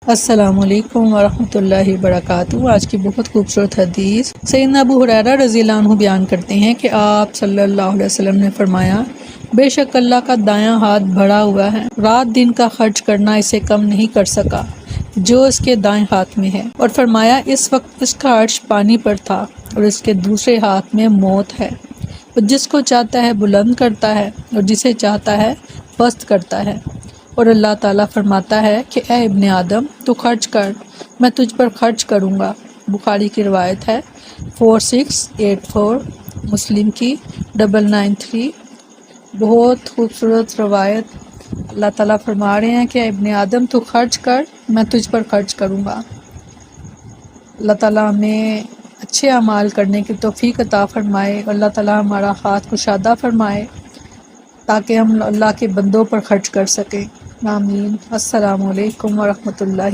السلام علیکم ورحمۃ اللہ وبرکاتہ۔ آج کی بہت خوبصورت حدیث سیدنا ابو ہریرہ رضی اللہ عنہ بیان کرتے ہیں کہ آپ صلی اللہ علیہ وسلم نے فرمایا، بے شک اللہ کا دایاں ہاتھ بڑھا ہوا ہے، رات دن کا خرچ کرنا اسے کم نہیں کر سکا جو اس کے دائیں ہاتھ میں ہے، اور فرمایا اس وقت اس کا عرش پانی پر تھا اور اس کے دوسرے ہاتھ میں موت ہے، وہ جس کو چاہتا ہے بلند کرتا ہے اور جسے چاہتا ہے پست کرتا ہے، اور اللہ تعالیٰ فرماتا ہے کہ اے ابن آدم تو خرچ کر، میں تجھ پر خرچ کروں گا۔ بخاری کی روایت ہے 4684، مسلم کی 993۔ بہت خوبصورت روایت۔ اللہ تعالیٰ فرما رہے ہیں کہ اے ابن آدم تو خرچ کر، میں تجھ پر خرچ کروں گا۔ اللہ تعالیٰ ہمیں اچھے اعمال کرنے کی توفیق عطا فرمائے، اللہ تعالیٰ ہمارا ہاتھ کشادہ فرمائے تاکہ ہم اللہ کے بندوں پر خرچ کر سکیں۔ آمین۔ السلام علیکم ورحمۃ اللہ